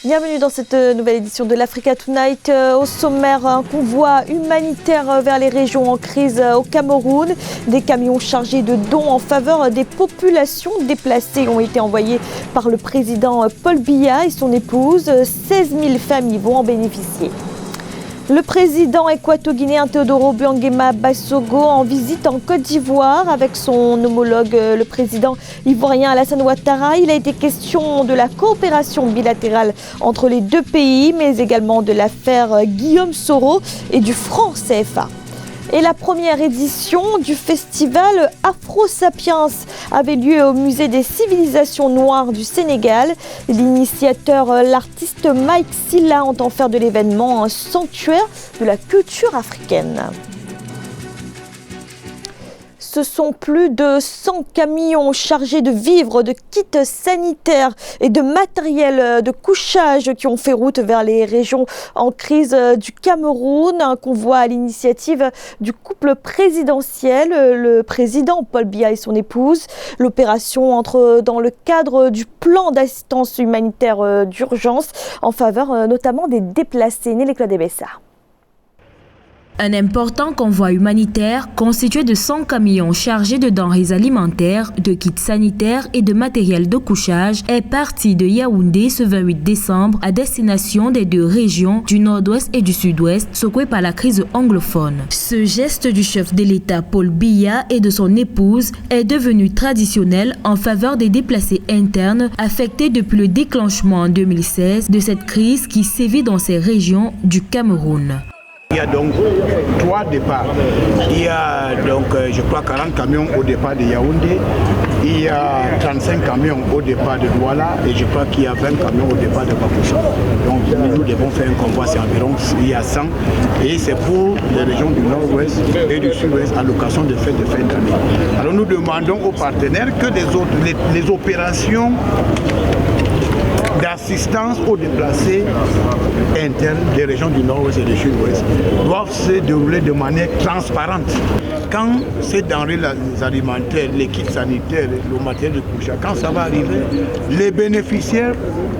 Bienvenue dans cette nouvelle édition de l'Africa Tonight. Au sommaire, un convoi humanitaire vers les régions en crise au Cameroun. Des camions chargés de dons en faveur des populations déplacées ont été envoyés par le président Paul Biya et son épouse. 16 000 familles vont en bénéficier. Le président équato-guinéen Teodoro Obiang Basogo en visite en Côte d'Ivoire avec son homologue, le président ivoirien Alassane Ouattara. Il a été question de la coopération bilatérale entre les deux pays, mais également de l'affaire Guillaume Soro et du franc CFA. Et la première édition du festival Afro-Sapiens avait lieu au musée des civilisations noires du Sénégal. L'initiateur, l'artiste Mike Silla, entend faire de l'événement un sanctuaire de la culture africaine. Ce sont plus de 100 camions chargés de vivres, de kits sanitaires et de matériel de couchage qui ont fait route vers les régions en crise du Cameroun. Un convoi à l'initiative du couple présidentiel, le président Paul Biya et son épouse. L'opération entre dans le cadre du plan d'assistance humanitaire d'urgence en faveur notamment des déplacés. Nelly Claude-Bessa. Un important convoi humanitaire constitué de 100 camions chargés de denrées alimentaires, de kits sanitaires et de matériel de couchage est parti de Yaoundé ce 28 décembre à destination des deux régions du nord-ouest et du sud-ouest secouées par la crise anglophone. Ce geste du chef de l'État Paul Biya et de son épouse est devenu traditionnel en faveur des déplacés internes affectés depuis le déclenchement en 2016 de cette crise qui sévit dans ces régions du Cameroun. Il y a donc 3 départs. Il y a donc, je crois, 40 camions au départ de Yaoundé. Il y a 35 camions au départ de Douala et je crois qu'il y a 20 camions au départ de Bamoussa. Donc nous devons faire un convoi, c'est environ, il y a 100. Et c'est pour les régions du nord-ouest et du sud-ouest à l'occasion de fêtes de fin d'année. Alors nous demandons aux partenaires que les opérations d'assistance aux déplacés internes des régions du nord-ouest et du sud-ouest doivent se dérouler de manière transparente. Quand ces denrées alimentaires, les kits sanitaires, le matériel de couchage, quand ça va arriver, les bénéficiaires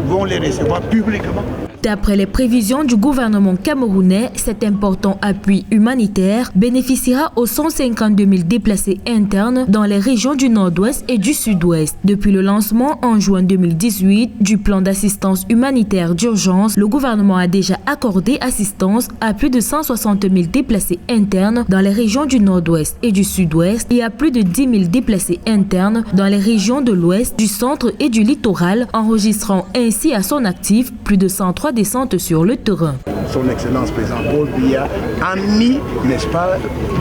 vont les recevoir publiquement. D'après les prévisions du gouvernement camerounais, cet important appui humanitaire bénéficiera aux 152 000 déplacés internes dans les régions du nord-ouest et du sud-ouest. Depuis le lancement en juin 2018 du plan d'assistance humanitaire d'urgence, le gouvernement a déjà accordé assistance à plus de 160 000 déplacés internes dans les régions du nord-ouest et du sud-ouest et à plus de 10 000 déplacés internes dans les régions de l'ouest, du centre et du littoral, enregistrant ainsi à son actif plus de 103 descentes sur le terrain. Son Excellence président Paul Biya a mis, n'est-ce pas,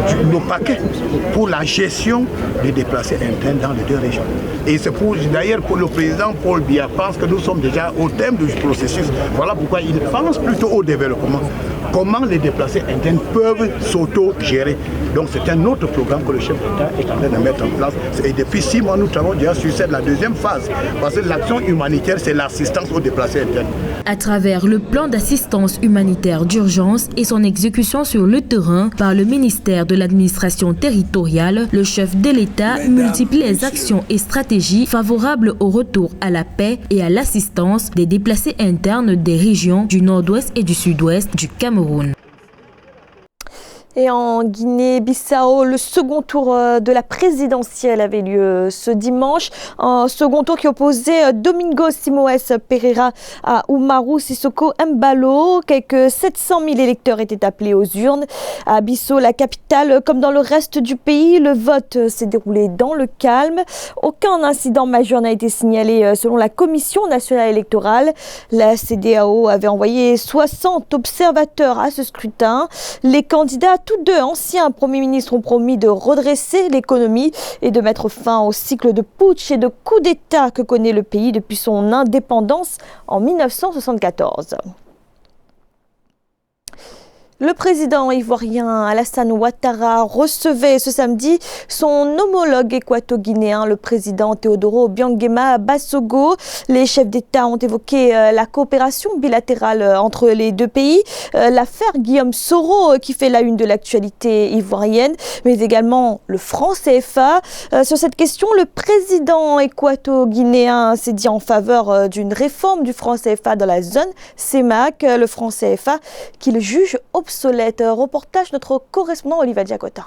le paquet pour la gestion des déplacés internes dans les deux régions. Et c'est pour d'ailleurs que le président Paul Biya pense que nous sommes déjà au thème du processus. Voilà pourquoi il pense plutôt au développement. Comment les déplacés internes peuvent s'auto-gérer. Donc c'est un autre programme que le chef d'État est en train de mettre en place. Et depuis 6 mois, nous travaillons déjà sur la deuxième phase. Parce que l'action humanitaire, c'est l'assistance aux déplacés internes. À travers le plan d'assistance humanitaire d'urgence et son exécution sur le terrain par le ministère de l'administration territoriale, le chef de l'État multiplie les actions et stratégies favorables au retour à la paix et à l'assistance des déplacés internes des régions du nord-ouest et du sud-ouest du Cameroun. Et en Guinée-Bissau, le second tour de la présidentielle avait lieu ce dimanche. Un second tour qui opposait Domingo Simoes Pereira à Umaru Sissoko Embalo. Quelques 700 000 électeurs étaient appelés aux urnes. À Bissau, la capitale, comme dans le reste du pays, le vote s'est déroulé dans le calme. Aucun incident majeur n'a été signalé selon la Commission nationale électorale. La CEDEAO avait envoyé 60 observateurs à ce scrutin. Les candidats, tous deux anciens premiers ministres, ont promis de redresser l'économie et de mettre fin au cycle de putsch et de coup d'État que connaît le pays depuis son indépendance en 1974. Le président ivoirien Alassane Ouattara recevait ce samedi son homologue équato-guinéen, le président Teodoro Obiang-Nguema Basogo. Les chefs d'État ont évoqué la coopération bilatérale entre les deux pays, l'affaire Guillaume Soro qui fait la une de l'actualité ivoirienne, mais également le franc CFA. Sur cette question, le président équato-guinéen s'est dit en faveur d'une réforme du franc CFA dans la zone CEMAC, le franc CFA qu'il juge obsolète. Reportage notre correspondant Olivier Diakota.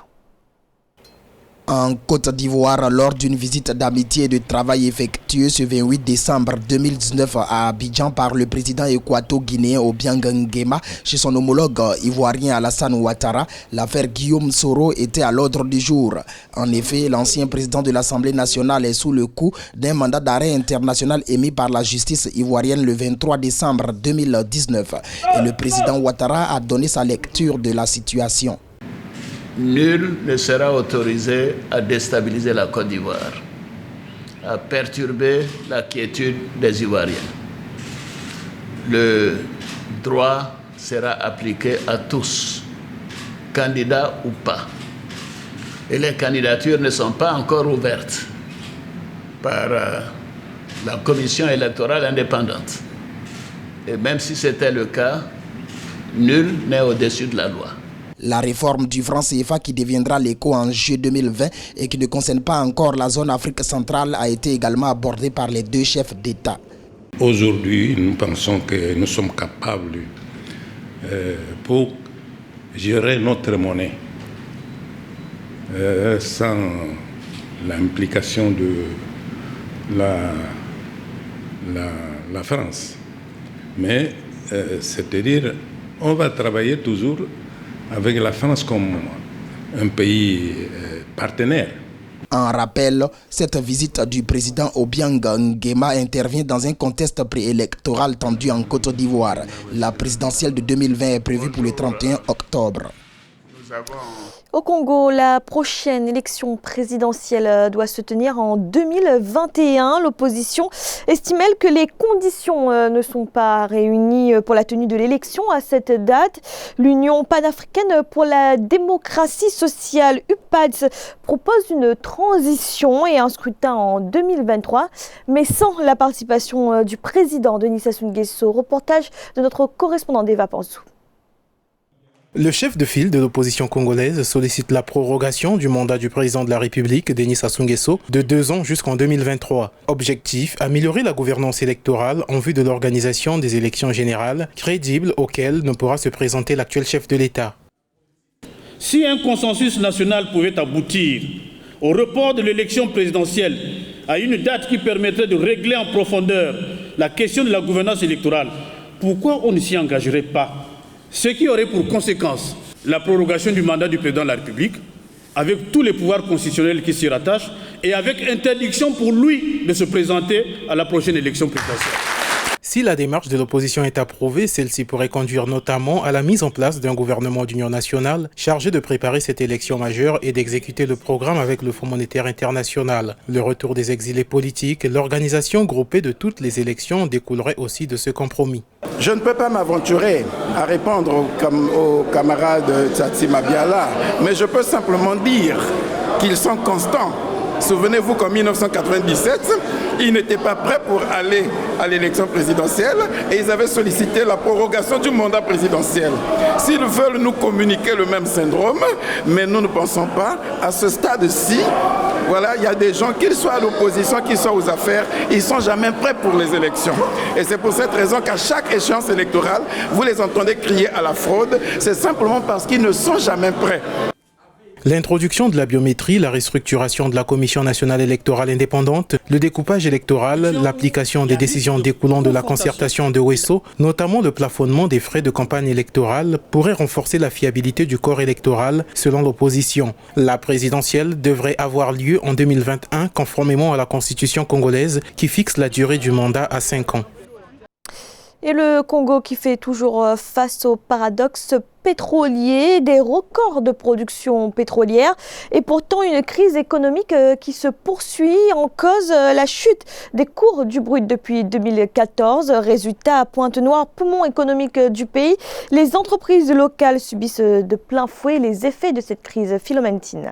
En Côte d'Ivoire, lors d'une visite d'amitié et de travail effectuée ce 28 décembre 2019 à Abidjan par le président équato-guinéen Obiang Nguema chez son homologue ivoirien Alassane Ouattara, l'affaire Guillaume Soro était à l'ordre du jour. En effet, l'ancien président de l'Assemblée nationale est sous le coup d'un mandat d'arrêt international émis par la justice ivoirienne le 23 décembre 2019. Et le président Ouattara a donné sa lecture de la situation. Nul ne sera autorisé à déstabiliser la Côte d'Ivoire, à perturber la quiétude des Ivoiriens. Le droit sera appliqué à tous, candidats ou pas. Et les candidatures ne sont pas encore ouvertes par la commission électorale indépendante. Et même si c'était le cas, nul n'est au-dessus de la loi. La réforme du franc CFA qui deviendra l'écho en juillet 2020 et qui ne concerne pas encore la zone Afrique centrale a été également abordée par les deux chefs d'État. Aujourd'hui, nous pensons que nous sommes capables pour gérer notre monnaie sans l'implication de la France. Mais c'est-à-dire, on va travailler toujours avec la France comme un pays partenaire. En rappel, cette visite du président Obiang Nguema intervient dans un contexte préélectoral tendu en Côte d'Ivoire. La présidentielle de 2020 est prévue pour le 31 octobre. Au Congo, la prochaine élection présidentielle doit se tenir en 2021. L'opposition estime que les conditions ne sont pas réunies pour la tenue de l'élection à cette date. L'Union panafricaine pour la démocratie sociale, UPADS, propose une transition et un scrutin en 2023, mais sans la participation du président Denis Sassou Nguesso. Reportage de notre correspondant d'Eva Panzou. Le chef de file de l'opposition congolaise sollicite la prorogation du mandat du président de la République, Denis Sassou Nguesso, de 2 ans jusqu'en 2023. Objectif, améliorer la gouvernance électorale en vue de l'organisation des élections générales crédibles auxquelles ne pourra se présenter l'actuel chef de l'État. Si un consensus national pouvait aboutir au report de l'élection présidentielle à une date qui permettrait de régler en profondeur la question de la gouvernance électorale, pourquoi on ne s'y engagerait pas ? Ce qui aurait pour conséquence la prorogation du mandat du président de la République, avec tous les pouvoirs constitutionnels qui s'y rattachent, et avec interdiction pour lui de se présenter à la prochaine élection présidentielle. Si la démarche de l'opposition est approuvée, celle-ci pourrait conduire notamment à la mise en place d'un gouvernement d'union nationale chargé de préparer cette élection majeure et d'exécuter le programme avec le Fonds monétaire international. Le retour des exilés politiques, l'organisation groupée de toutes les élections découlerait aussi de ce compromis. Je ne peux pas m'aventurer à répondre aux camarades Tsatsi Mabiala, mais je peux simplement dire qu'ils sont constants. Souvenez-vous qu'en 1997, ils n'étaient pas prêts pour aller à l'élection présidentielle et ils avaient sollicité la prorogation du mandat présidentiel. S'ils veulent nous communiquer le même syndrome, mais nous ne pensons pas à ce stade-ci. Voilà, il y a des gens, qu'ils soient à l'opposition, qu'ils soient aux affaires, ils ne sont jamais prêts pour les élections. Et c'est pour cette raison qu'à chaque échéance électorale, vous les entendez crier à la fraude. C'est simplement parce qu'ils ne sont jamais prêts. L'introduction de la biométrie, la restructuration de la Commission nationale électorale indépendante, le découpage électoral, l'application des décisions découlant de la concertation de Ouesso, notamment le plafonnement des frais de campagne électorale, pourraient renforcer la fiabilité du corps électoral selon l'opposition. La présidentielle devrait avoir lieu en 2021 conformément à la constitution congolaise qui fixe la durée du mandat à 5 ans. Et le Congo qui fait toujours face au paradoxe pétrolier, des records de production pétrolière et pourtant une crise économique qui se poursuit, en cause la chute des cours du brut depuis 2014. Résultat à Pointe-Noire, poumon économique du pays, les entreprises locales subissent de plein fouet les effets de cette crise. Philomène Tine.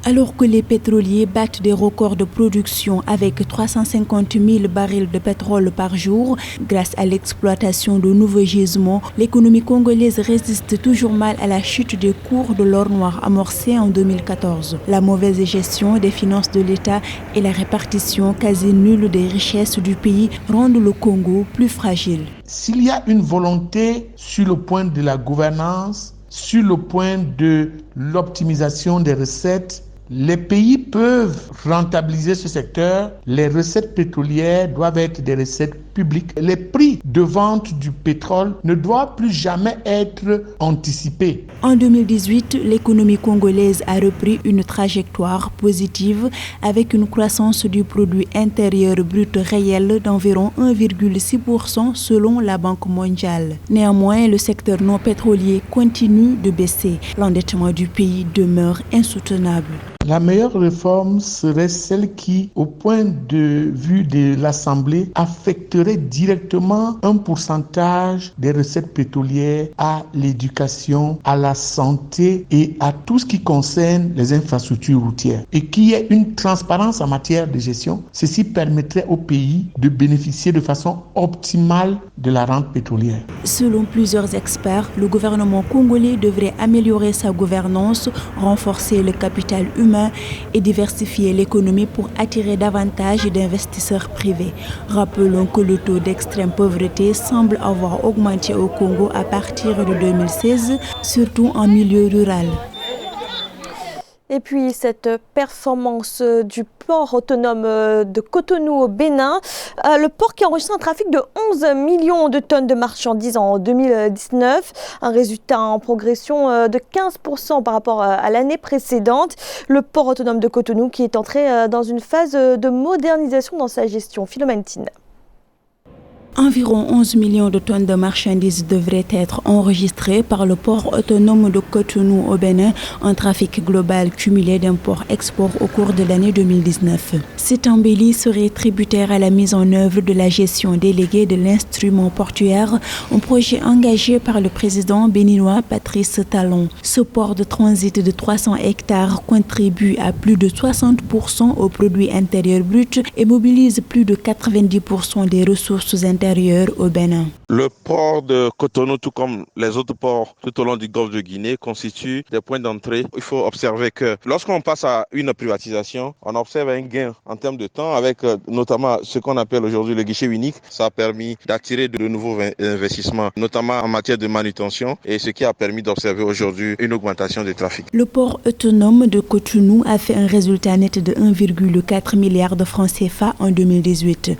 Alors que les pétroliers battent des records de production avec 350 000 barils de pétrole par jour, grâce à l'exploitation de nouveaux gisements, l'économie congolaise résiste toujours mal à la chute des cours de l'or noir amorcée en 2014. La mauvaise gestion des finances de l'État et la répartition quasi nulle des richesses du pays rendent le Congo plus fragile. S'il y a une volonté sur le point de la gouvernance, sur le point de l'optimisation des recettes, les pays peuvent rentabiliser ce secteur. Les recettes pétrolières doivent être des recettes publiques. Les prix de vente du pétrole ne doivent plus jamais être anticipés. En 2018, l'économie congolaise a repris une trajectoire positive avec une croissance du produit intérieur brut réel d'environ 1,6% selon la Banque mondiale. Néanmoins, le secteur non pétrolier continue de baisser. L'endettement du pays demeure insoutenable. La meilleure réforme serait celle qui, au point de vue de l'Assemblée, affecterait directement un pourcentage des recettes pétrolières à l'éducation, à la santé et à tout ce qui concerne les infrastructures routières. Et qu'il y ait une transparence en matière de gestion. Ceci permettrait au pays de bénéficier de façon optimale de la rente pétrolière. Selon plusieurs experts, le gouvernement congolais devrait améliorer sa gouvernance, renforcer le capital humain et diversifier l'économie pour attirer davantage d'investisseurs privés. Rappelons que le taux d'extrême pauvreté semble avoir augmenté au Congo à partir de 2016, surtout en milieu rural. Et puis cette performance du port autonome de Cotonou au Bénin, le port qui a enregistré un trafic de 11 millions de tonnes de marchandises en 2019, un résultat en progression de 15% par rapport à l'année précédente. Le port autonome de Cotonou qui est entré dans une phase de modernisation dans sa gestion. Philomène Tine. Environ 11 millions de tonnes de marchandises devraient être enregistrées par le port autonome de Cotonou au Bénin, un trafic global cumulé d'import-export au cours de l'année 2019. Cette embellie serait tributaire à la mise en œuvre de la gestion déléguée de l'instrument portuaire, un projet engagé par le président béninois Patrice Talon. Ce port de transit de 300 hectares contribue à plus de 60% au produit intérieur brut et mobilise plus de 90% des ressources intérieures au Bénin. Le port de Cotonou, tout comme les autres ports tout au long du golfe de Guinée, constitue des points d'entrée. Il faut observer que lorsqu'on passe à une privatisation, on observe un gain en termes de temps avec notamment ce qu'on appelle aujourd'hui le guichet unique. Ça a permis d'attirer de nouveaux investissements, notamment en matière de manutention, et ce qui a permis d'observer aujourd'hui une augmentation du trafic. Le port autonome de Cotonou a fait un résultat net de 1,4 milliard de francs CFA en 2018.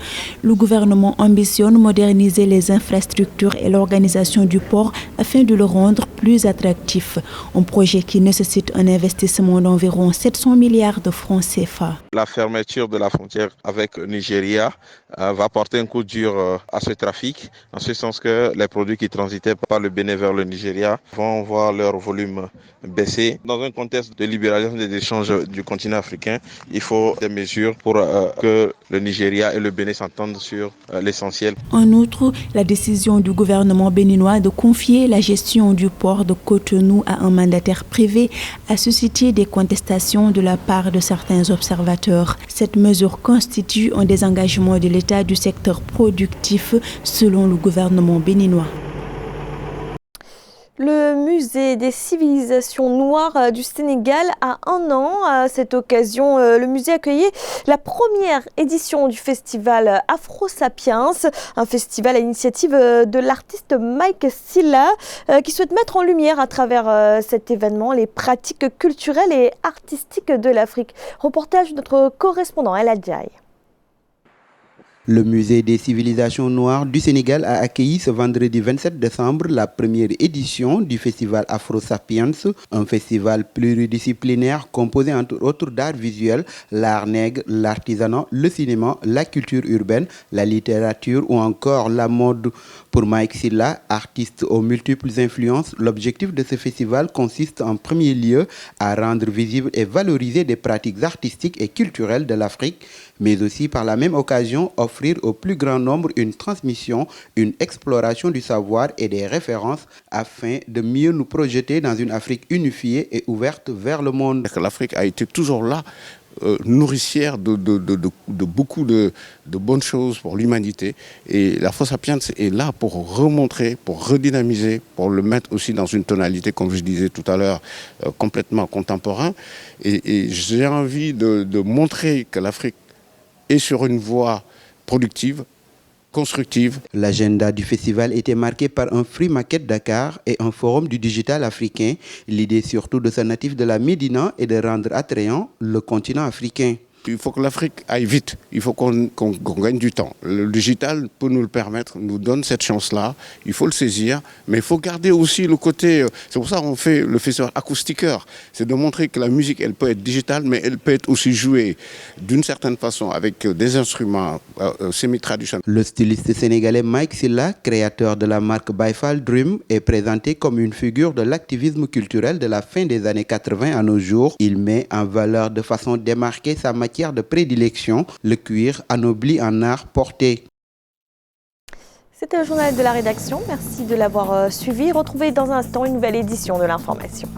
Le gouvernement ambitionne moderniser les infrastructures et l'organisation du port afin de le rendre plus attractif. Un projet qui nécessite un investissement d'environ 700 milliards de francs CFA. La fermeture de la frontière avec le Nigeria va porter un coup dur à ce trafic, en ce sens que les produits qui transitaient par le Bénin vers le Nigeria vont voir leur volume baisser. Dans un contexte de libéralisation des échanges du continent africain, il faut des mesures pour que le Nigeria et le Bénin s'entendent sur l'essentiel. En outre, la décision du gouvernement béninois de confier la gestion du port de Cotonou à un mandataire privé a suscité des contestations de la part de certains observateurs. Cette mesure constitue un désengagement de l'État du secteur productif selon le gouvernement béninois. Le musée des civilisations noires du Sénégal a 1 an. À cette occasion, le musée accueillait la première édition du festival Afro Sapiens, un festival à l'initiative de l'artiste Mike Silla qui souhaite mettre en lumière à travers cet événement les pratiques culturelles et artistiques de l'Afrique. Reportage de notre correspondant El Adjaï. Le musée des civilisations noires du Sénégal a accueilli ce vendredi 27 décembre la première édition du festival Afro Sapiens, un festival pluridisciplinaire composé entre autres d'art visuel, l'art nègre, l'artisanat, le cinéma, la culture urbaine, la littérature ou encore la mode. Pour Mike Silla, artiste aux multiples influences, l'objectif de ce festival consiste en premier lieu à rendre visibles et valoriser des pratiques artistiques et culturelles de l'Afrique, mais aussi par la même occasion offrir au plus grand nombre une transmission, une exploration du savoir et des références afin de mieux nous projeter dans une Afrique unifiée et ouverte vers le monde. L'Afrique a été toujours là, nourricière de beaucoup de bonnes choses pour l'humanité. Et l'Afro Sapiens est là pour remontrer, pour redynamiser, pour le mettre aussi dans une tonalité, comme je disais tout à l'heure, complètement contemporain. Et j'ai envie de montrer que l'Afrique est sur une voie productive, constructive. L'agenda du festival était marqué par un Free Market Dakar et un forum du digital africain. L'idée surtout de ce natif de la Médina est de rendre attrayant le continent africain. Il faut que l'Afrique aille vite, il faut qu'on gagne du temps. Le digital peut nous le permettre, nous donne cette chance-là, il faut le saisir, mais il faut garder aussi le côté, c'est pour ça qu'on fait le festival acoustiqueur, c'est de montrer que la musique, elle peut être digitale, mais elle peut être aussi jouée d'une certaine façon avec des instruments semi-traditionnels. Le styliste sénégalais Mike Silla, créateur de la marque Baifal Dream, est présenté comme une figure de l'activisme culturel de la fin des années 80 à nos jours. Il met en valeur de façon démarquée sa matière de prédilection, le cuir anobli en art porté. C'était le journal de la rédaction. Merci de l'avoir suivi. Retrouvez dans un instant une nouvelle édition de l'information.